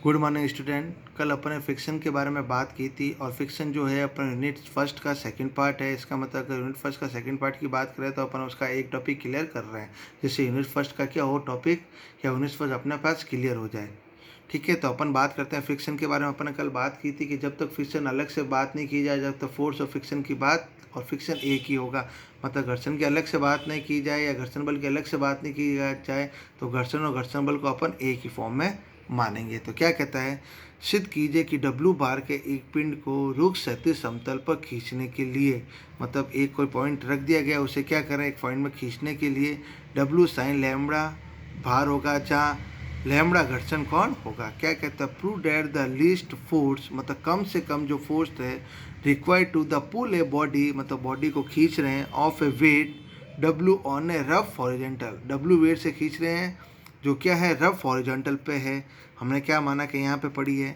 Good morning student. कल अपन ने फिक्शन के बारे में बात की थी और फिक्शन जो है अपन यूनिट फर्स्ट का सेकंड पार्ट है। इसका मतलब अगर यूनिट फर्स्ट का सेकंड पार्ट की बात करें तो अपन उसका एक टॉपिक क्लियर कर रहे हैं, जिससे यूनिट फर्स्ट का क्या हो टॉपिक या यूनिट फर्स्ट अपने पास क्लियर हो जाए। ठीक है, तो अपन बात करते हैं फिक्शन के बारे में। अपन ने कल बात की थी कि जब तक फिक्शन अलग से बात नहीं की जाए, जब तक फोर्स और फिक्शन की बात और फिक्शन एक ही होगा। मतलब घर्षण की अलग से बात नहीं की जाए या घर्षण बल की अलग से बात नहीं की जाए तो घर्षण और घर्षण बल को अपन एक ही फॉर्म में मानेंगे। तो क्या कहता है, सिद्ध कीजिए कि डब्ल्यू बार के एक पिंड को रुख क्षैतिज समतल पर खींचने के लिए, मतलब एक कोई पॉइंट रख दिया गया, उसे क्या करें एक पॉइंट में खींचने के लिए डब्ल्यू साइन लैम्बडा भार होगा, जहाँ लैम्बडा घर्षण कोण होगा। क्या कहता है, prove that the least force, मतलब कम से कम जो फोर्स है required to the pull a body, मतलब बॉडी को खींच रहे हैं of a weight W on a rough horizontal, W weight से खींच रहे हैं जो क्या है रफ हॉरिजॉन्टल पे है। हमने क्या माना कि यहाँ पे पड़ी है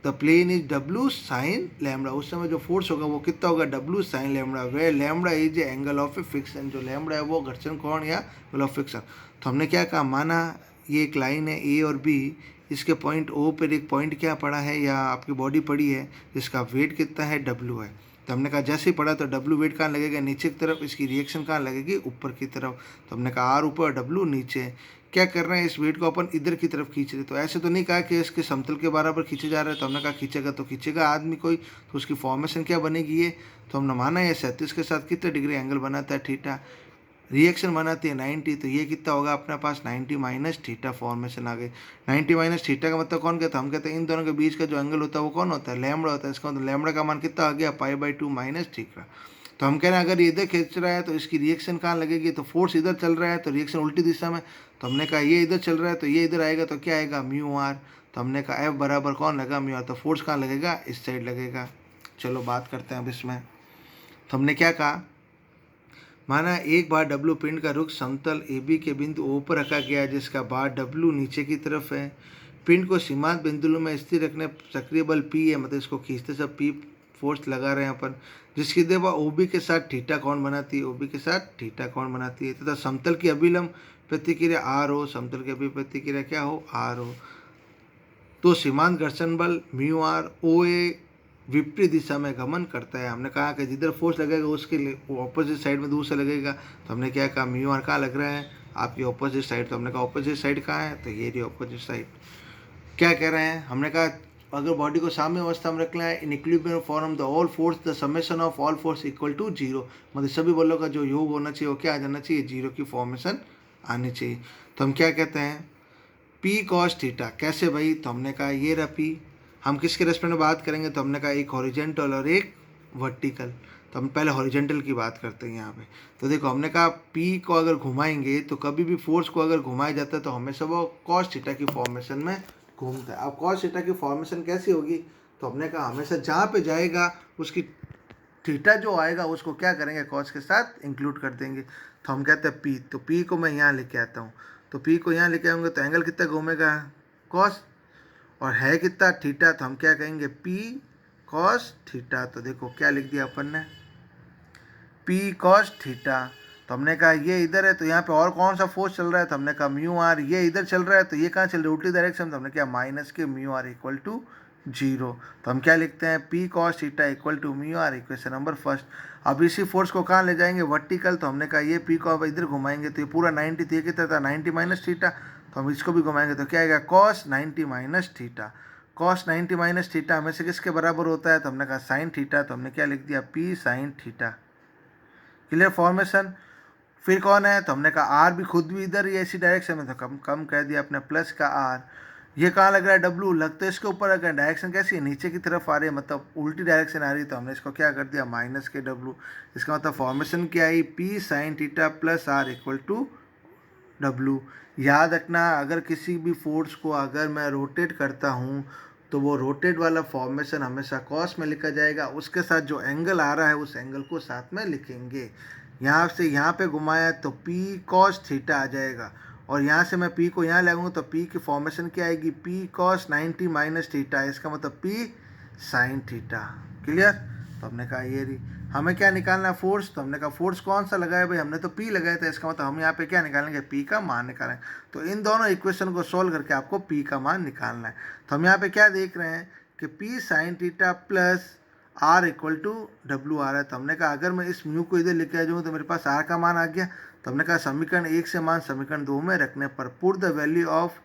the plane is W sine lambda, उस समय जो फोर्स होगा वो कितना होगा W sine lambda, where lambda is angle of a friction, जो लैम्बडा है वो घर्षण कोण या एंगल ऑफ फिक्सन। तो हमने क्या कहा, माना ये एक लाइन है ए और बी, इसके पॉइंट ओ पर एक पॉइंट क्या पड़ा है या आपकी बॉडी पड़ी है जिसका वेट कितना है डब्ल्यू है। तो हमने कहा जैसे ही पड़ा तो डब्ल्यू वेट कहाँ लगेगा नीचे की तरफ, इसकी रिएक्शन कहाँ लगेगी ऊपर की तरफ। तो हमने कहा आर ऊपर डब्ल्यू नीचे। क्या कर रहे हैं, इस वेट को अपन इधर की तरफ खींच रहे, तो ऐसे तो नहीं कहा कि इसके समतल के बराबर खींचे जा रहे हैं। तो हमने कहा खींचेगा तो खींचेगा आदमी कोई, तो उसकी फॉर्मेशन क्या बनेगी ये, तो हमने माना है 37 के साथ कितने डिग्री एंगल बनाता है थीटा, रिएक्शन बनाती है 90, तो ये कितना होगा अपने पास 90 माइनस थीटा फॉर्मेशन आ गई। 90 माइनस थीटा का मतलब कौन कहता है, हम कहते हैं इन दोनों के बीच का जो एंगल होता है वो कौन होता है लैम्बडा होता है। इसका मतलब लैम्बडा का मान कितना आ गया पाई/2 माइनस थीटा। तो हम कह रहे हैं अगर ये इधर खींच रहा है तो इसकी रिएक्शन कहाँ लगेगी, तो फोर्स इधर चल रहा है तो रिएक्शन उल्टी दिशा में। तो हमने कहा ये इधर चल रहा है तो ये इधर आएगा तो क्या आएगा म्यू आर। तो हमने कहा एफ बराबर कौन लगा म्यू आर, तो फोर्स कहाँ लगेगा इस साइड लगेगा। चलो बात करते हैं अब इसमें। तो हमने क्या कहा, माना एक बार डब्ल्यू पिंड का रुख समतल ए बी के बिंदु ओ पर रखा गया है, जिसका बार डब्ल्यू नीचे की तरफ है। पिंड को सीमांत बिंदुओं में स्थिर रखने सक्रिय बल पी है, मतलब इसको खींचते सब पी फोर्स लगा रहे हैं अपन, जिसकी देवा ओ बी के साथ थीटा कोण बनाती है, ओ बी के साथ थीटा कोण बनाती है, तथा समतल की अभिलंब प्रतिक्रिया आर हो, समतल की अभिलंब प्रतिक्रिया क्या हो आर हो। तो सीमांत घर्षण बल म्यू आर ओ ए विपरीत दिशा में गमन करता है। हमने कहा कि जिधर फोर्स लगेगा उसके ऑपोजिट साइड में दूर से लगेगा। तो हमने क्या कहा म्यू आर कहाँ लग रहा है आपकी ऑपोजिट साइड। तो हमने कहा ऑपोजिट साइड कहाँ है, तो ये रही ऑपोजिट साइड। क्या कह रहे हैं, हमने कहा अगर बॉडी को साम्य अवस्था में रखना है in equilibrium form the all force the summation of all force equal to zero, मतलब सभी बलों का जो योग होना चाहिए वो क्या आ जाना चाहिए जीरो की फॉर्मेशन आनी चाहिए। तो हम क्या कहते हैं पी कॉस थीटा, कैसे भाई, तो हमने कहा ये रहा पी, हम किसके रेस्पेक्ट में बात करेंगे, तो हमने कहा एक हॉरिजेंटल और एक वर्टिकल। तो हम पहले हॉरिजेंटल की बात करते हैं यहाँ पे। तो देखो हमने कहा पी को अगर घुमाएंगे तो कभी भी फोर्स को अगर घुमाया जाता है तो हमेशा वो कॉस थीटा की फॉर्मेशन में घूमता है। अब कॉस थीटा की फॉर्मेशन कैसी होगी, तो हमने कहा हमेशा जहाँ पे जाएगा उसकी थीटा जो आएगा उसको क्या करेंगे कॉस के साथ इंक्लूड कर देंगे। तो हम कहते हैं पी, तो पी को मैं यहाँ लेके आता हूँ, तो पी को यहाँ लेके आऊँगा तो एंगल कितना घूमेगा कॉस, और है कितना थीटा, तो हम क्या कहेंगे पी कॉस थीटा। तो देखो क्या लिख दिया अपन ने पी कॉस थीटा। तो हमने कहा ये इधर है तो यहाँ पे और कौन सा फोर्स चल रहा है, तो हमने कहा म्यू आर, ये इधर चल रहा है तो ये कहाँ चल रहा है उल्टी डायरेक्शन, तो हमने क्या माइनस के mu R equal to zero. तो हम क्या लिखते हैं P cos theta equal to mu R, equation number first. अब इसी फोर्स को कहाँ ले जाएंगे वर्टिकल, तो हमने कहा ये पी को अब इधर घुमाएंगे तो ये पूरा 90 थी कितना था 90 माइनस थीटा, तो हम इसको भी घुमाएंगे तो क्या आएगा cos 90 minus theta. Cos 90 minus theta हमें से किसके बराबर होता है, तो हमने कहा साइन थीटा, तो हमने क्या लिख दिया P sine theta. Clear formation. फिर कौन है, तो हमने कहा आर भी खुद भी इधर ही ऐसी डायरेक्शन में, तो कम कम कह दिया अपने प्लस का आर। ये कहाँ लग रहा है डब्लू, लगता है इसके ऊपर अगर डायरेक्शन कैसी है नीचे की तरफ आ रही है, मतलब उल्टी डायरेक्शन आ रही है, तो हमने इसको क्या कर दिया माइनस के डब्लू। इसका मतलब फॉर्मेशन क्या I P sine theta plus R equal to W. याद रखना अगर किसी भी फोर्स को अगर मैं रोटेट करता हूँ तो वो रोटेट वाला फॉर्मेशन हमेशा कॉस में लिखा जाएगा, उसके साथ जो एंगल आ रहा है उस एंगल को साथ में लिखेंगे। यहाँ से यहाँ पे घुमाया तो पी कॉस थीटा आ जाएगा, और यहाँ से मैं पी को यहाँ ले आऊँगा तो पी की फॉर्मेशन क्या आएगी पी कॉस 90 माइनस थीटा, इसका मतलब पी साइन थीटा। क्लियर। तो हमने कहा ये रही। हमें क्या निकालना है, फोर्स। तो हमने कहा फोर्स कौन सा लगाया भाई, हमने तो पी लगाया था, इसका मतलब हम यहाँ पे क्या निकालेंगे, पी का मान निकालेंगे। तो इन दोनों इक्वेशन को सोल्व करके आपको पी का मान निकालना है। तो हम यहाँ पे क्या देख रहे हैं कि P sine theta plus R equal to W आ रहा है। तो हमने कहा अगर मैं इस म्यू को इधर लेके आ जाऊँ तो मेरे पास आर का मान आ गया। तो हमने कहा समीकरण 1 से मान समीकरण 2 में रखने पर put the value of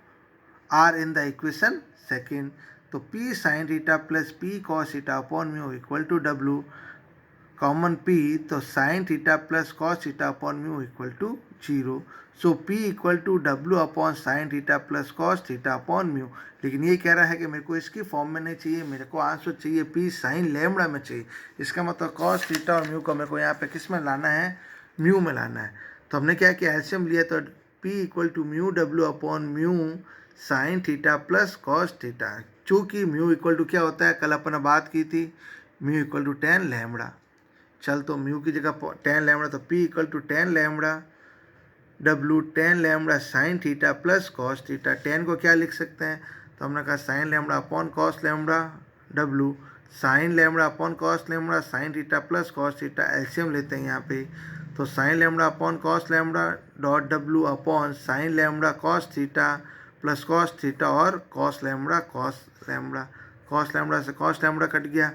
R in the equation second. तो P sine theta plus P cos theta upon mu equal to W, common P, तो sine theta plus cos theta upon mu equal to 0। So P equal to W upon sine theta plus cos theta upon mu. लेकिन ये कह रहा है कि मेरे को इसकी फॉर्म में नहीं चाहिए, मेरे को आंसर चाहिए पी साइन लैम्बडा में चाहिए। इसका मतलब कॉस थीटा और म्यू को मेरे को यहाँ पे किस में लाना है, म्यू में लाना है। तो हमने क्या किया, एलसीएम लिया, तो P equal to mu W upon mu sine theta plus cos theta. चूँकि म्यू इक्वल टू क्या होता है, कल अपन ने बात की थी, mu equal to ten lambda. चल तो म्यू की जगह टेन लैम्बडा, तो P equal to ten lambda W ten lambda sine theta plus cos theta. Ten को क्या लिख सकते हैं, तो हमने कहा sine lambda upon cos lambda W sine lambda upon cos lambda sine theta plus cos theta. LCM लेते हैं यहाँ पे, तो sine lambda upon cos lambda dot W upon sine lambda cos theta plus cos theta और cos lambda से cos lambda cut गया,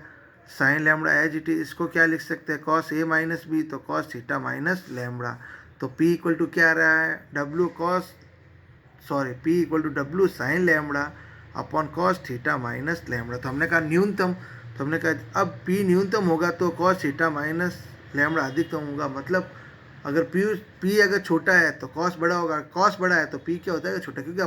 sine lambda as it is. इसको क्या लिख सकते हैं, कॉस ए माइनस बी, तो कॉस थीटा माइनस लैम्बडा। तो P इक्वल टू क्या आ रहा है, P equal to W sine lambda upon cos theta minus lambda. तो हमने कहा न्यूनतम, तो हमने कहा अब P न्यूनतम होगा तो कॉस थीटा माइनस लैम्बडा अधिकतम होगा। मतलब अगर P अगर छोटा है तो कॉस बड़ा होगा, कॉस बड़ा है तो P क्या होता है, छोटा, क्योंकि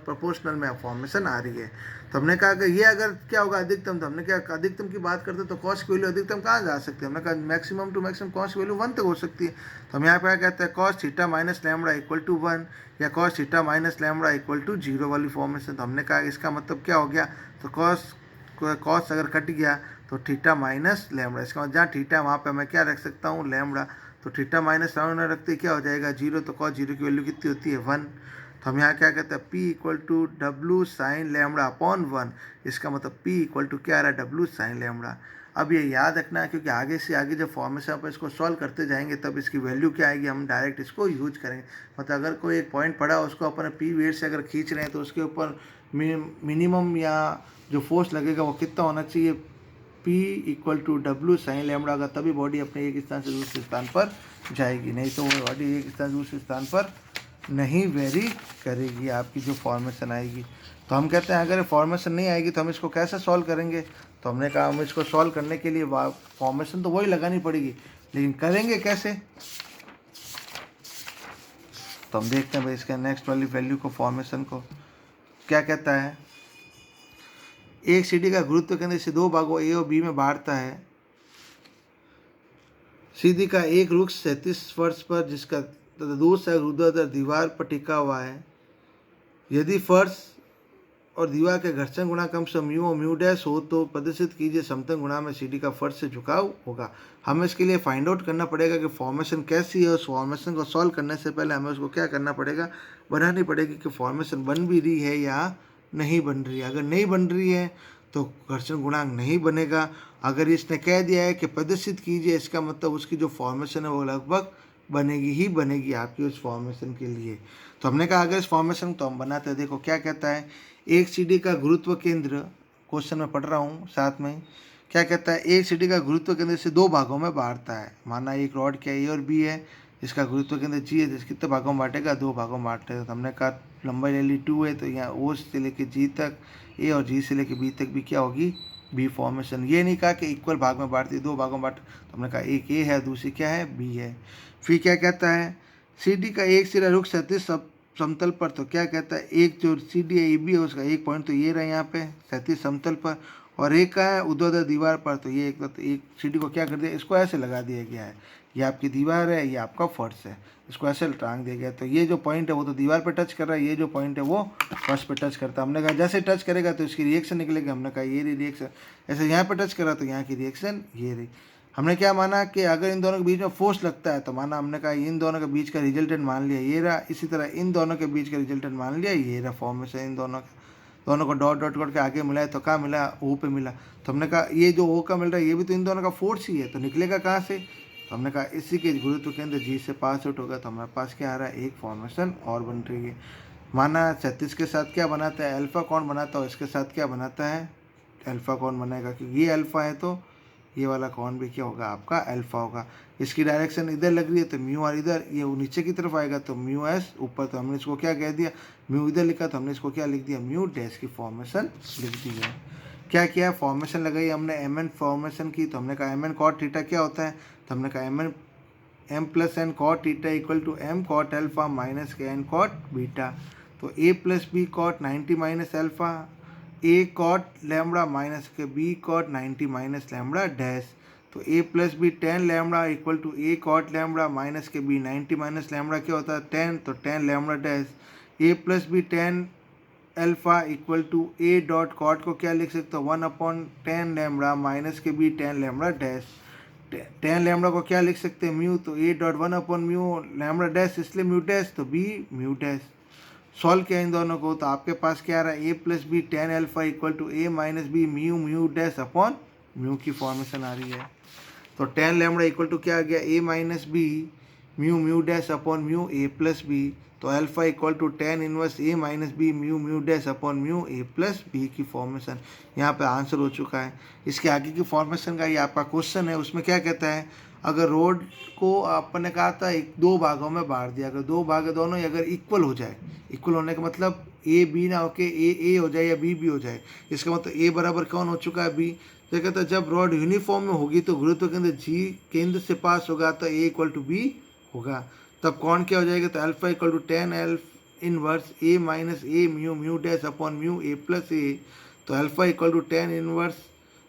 प्रोपोर्शनल में फॉर्मेशन आ रही है। तो हमने कहा कि ये अगर क्या होगा अधिकतम, तो हमने क्या अधिकतम की बात करते तो कॉस की वैल्यू अधिकतम कहाँ जा सकती है, हमने कहा मैक्सिमम टू मैक्सिमम कॉस की वैल्यू 1 तक हो सकती है। तो हम यहाँ पे क्या कहते हैं, cos theta minus lambda equal to 1 या cos theta minus lambda equal to 0 वाली फॉर्मेशन। तो हमने कहा इसका मतलब क्या हो गया, तो कॉस अगर कट गया तो थीटा माइनस लैम्बडा, इसका मतलब जहाँ थीटा है वहाँ पे मैं क्या रख सकता हूँ, लैम्बडा। तो थीटा माइनस लैम्बडा रखते क्या हो जाएगा, 0। तो कॉस 0 की वैल्यू कितनी होती है, 1। तो हम यहाँ क्या कहते हैं, P equal to W sine lambda upon 1। इसका मतलब P इक्वल टू क्या आ रहा है, डब्ल्यू साइन लैम्बडा। अब ये याद रखना है, क्योंकि आगे से आगे जब फॉर्मेशन पर इसको सॉल्व करते जाएंगे तब इसकी वैल्यू क्या आएगी, हम डायरेक्ट इसको यूज करेंगे। मतलब अगर कोई एक पॉइंट पड़ा उसको अपन P वेट से अगर खींच रहे हैं तो उसके ऊपर मिनिमम या जो फोर्स लगेगा वो कितना होना चाहिए, P equal to W sine lambda का, तभी बॉडी अपने एक स्थान से दूसरे स्थान पर जाएगी, नहीं तो वो बॉडी एक स्थान से दूसरे स्थान पर नहीं वेरी करेगी, आपकी जो फॉर्मेशन आएगी। तो हम कहते हैं अगर फॉर्मेशन नहीं आएगी तो हम इसको कैसे सॉल्व करेंगे। तो हमने कहा हम इसको सॉल्व करने के लिए फॉर्मेशन तो वही लगानी पड़ेगी, लेकिन करेंगे कैसे। तो हम देखते हैं भाई इसके नेक्स्ट वाली वैल्यू को, फॉर्मेशन को क्या कहता है, एक सीढ़ी का गुरुत्व केंद्र इसे 2 भागों ए और बी में बांटता है। सीढ़ी का एक रुक्ष 37 फर्श पर जिसका दूसरा ऊर्ध्वाधर दीवार पर टिका हुआ है। यदि फर्श और दीवार के घर्षण गुणा कम से म्यू और म्यू डैश हो तो प्रदर्शित कीजिए समतल गुणा में सीढ़ी का फर्श से झुकाव होगा। हमें इसके लिए फाइंड आउट करना पड़ेगा कि फॉर्मेशन कैसी है। उस फॉर्मेशन को सॉल्व करने से पहले हमें उसको क्या करना पड़ेगा, बनानी पड़ेगी कि फॉर्मेशन बन भी रही है या नहीं बन रही है। अगर नहीं बन रही है तो घर्षण गुणांक नहीं बनेगा। अगर इसने कह दिया है कि प्रदर्शित कीजिए, इसका मतलब उसकी जो फॉर्मेशन है वो लगभग बनेगी ही बनेगी आपकी उस फॉर्मेशन के लिए। तो हमने कहा अगर इस फॉर्मेशन तो हम बनाते हैं। देखो क्या कहता है, एक सीढ़ी का गुरुत्व केंद्र, क्वेश्चन में पढ़ रहा हूँ साथ में, क्या कहता है, एक सीढ़ी का गुरुत्व केंद्र से 2 भागों में बांटता है। माना एक रॉड क्या ए और बी है, इसका गुरुत्व केंद्र जी है, जिस कितने भागों में बांटेगा, 2 भागों में बांटेगा। तो हमने कहा लंबाई ले ली 2 है, तो यहाँ ओ से लेके जी तक, ए और जी से लेके बी तक भी क्या होगी, बी फॉर्मेशन। ये नहीं कहा कि इक्वल भाग में बांटती, 2 भागों में बांट। तो हमने कहा एक ए है, दूसरी क्या है, बी है। फिर क्या कहता है, सीढ़ी का एक सिरा रुख 37 समतल पर। तो क्या कहता है, एक जो सीढ़ी है ए बी है उसका एक पॉइंट तो ये रहा यहाँ पे 37 समतल पर, और एक का है ऊर्ध्वाधर दीवार पर। तो ये एक सीढ़ी को क्या कर दिया, इसको ऐसे लगा दिया गया है, ये आपकी दीवार है, ये आपका फर्श है, इसको ऐसे टांग दिया गया। तो ये जो पॉइंट है वो तो दीवार पर टच कर रहा है, ये जो पॉइंट है वो फर्श पर टच करता है। हमने कहा जैसे टच करेगा तो इसकी रिएक्शन निकलेगी। हमने कहा ये रिएक्शन, ऐसे यहाँ पर टच करा तो यहाँ की रिएक्शन ये रही। हमने क्या माना कि अगर इन दोनों के बीच में फोर्स लगता है तो माना, हमने कहा इन दोनों के बीच का रिजल्टेंट मान लिया ये रहा, इसी तरह इन दोनों के बीच का रिजल्टेंट मान लिया ये रहा फॉर्मेशन इन दोनों का। दोनों को डॉट डॉट करके आगे मिला है तो कहाँ मिला, ओ पे मिला। तो हमने कहा ये जो ओ का मिल रहा है ये भी तो इन दोनों का फोर्स ही है, तो निकलेगा कहाँ से। तो हमने कहा इसी के गुरुत्व केंद्र जी से पास आउट होगा। तो हमारे पास क्या आ रहा है, एक फॉर्मेशन और बन रही है। माना 36 के साथ क्या बनाता है, अल्फ़ा कौन बनाता है, इसके साथ क्या बनाता है, अल्फ़ा कौन बनाएगा, क्योंकि ये अल्फ़ा है तो ये वाला कौन भी क्या होगा, आपका अल्फ़ा होगा। इसकी डायरेक्शन इधर लग रही है तो म्यू आर इधर, ये नीचे की तरफ आएगा तो म्यू एस ऊपर। तो हमने इसको क्या कह दिया, म्यू इधर लिखा तो हमने इसको क्या लिख दिया, म्यू डैश की फॉर्मेशन लिख दी है। क्या किया, फॉर्मेशन लगाई हमने, एम एन फॉर्मेशन की। तो हमने कहा एम एन कॉट थीटा क्या होता है, तो हमने कहा M N M plus N cot theta equal to M cot alpha minus के एन कॉट बीटा। तो A plus B cot 90 minus alpha, A cot lambda minus के B cot 90 minus lambda dash. तो A plus B 10 lambda equal to A cot lambda minus के B 90 minus lambda क्या होता है 10, तो 10 lambda dash. A plus B 10 alpha equal to A dot cot को क्या लिख सकते हो 1/10 लैम्बडा माइनस के बी 10 लैम्बडा डैश। 10 लैम्बडा को क्या लिख सकते हैं म्यू, तो ए डॉट 1/म्यू लैम्बडा डैश, इसलिए म्यू डैश तो बी म्यू डैश। सॉल्व किया इन दोनों को तो आपके पास क्या आ रहा है, A plus B 10 alpha equal to A minus B mu mu dash upon mu की फॉर्मेशन आ रही है। तो 10 लैम्बडा इक्वल टू क्या आ गया, A minus B mu mu dash upon mu A plus B. तो alpha equal to 10 inverse A minus B mu mu dash upon mu A plus B की फॉर्मेशन यहाँ पे आंसर हो चुका है। इसके आगे की फॉर्मेशन का ये आपका क्वेश्चन है, उसमें क्या कहता है, अगर रोड को आपने कहा था दो भागों में बांट दिया, अगर दो भाग दोनों ही अगर इक्वल हो जाए, इक्वल होने का मतलब ए बी ना होके ए हो जाए या बी हो जाए, इसका मतलब ए बराबर कौन हो चुका है बी। तो कहता है जब रॉड यूनिफॉर्म में होगी तो गुरुत्व केंद्र जी केंद्र से पास होगा तो ए इक्वल टू बी होगा। तब कौन क्या हो जाएगा, तो अल्फ़ा इक्वल टू 10 एल्फ inverse A minus a mu mu dash upon mu A plus a. तो alpha equal to 10 inverse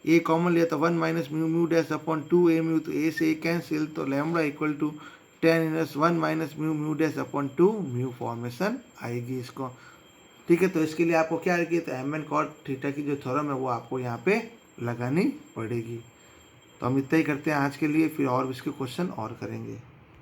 a common लिया तो 1 minus mu mu dash upon 2 a mu, तो ए से ए कैंसिल, तो lambda equal to 10 inverse 1 minus mu mu dash upon 2 mu formation आएगी इसको। ठीक है, तो इसके लिए आपको क्या आएगी, तो एम एन कॉट थीटा की जो थ्योरम है वो आपको यहाँ पे लगानी पड़ेगी। तो हम इतना ही करते हैं आज के लिए, फिर और इसके क्वेश्चन और करेंगे।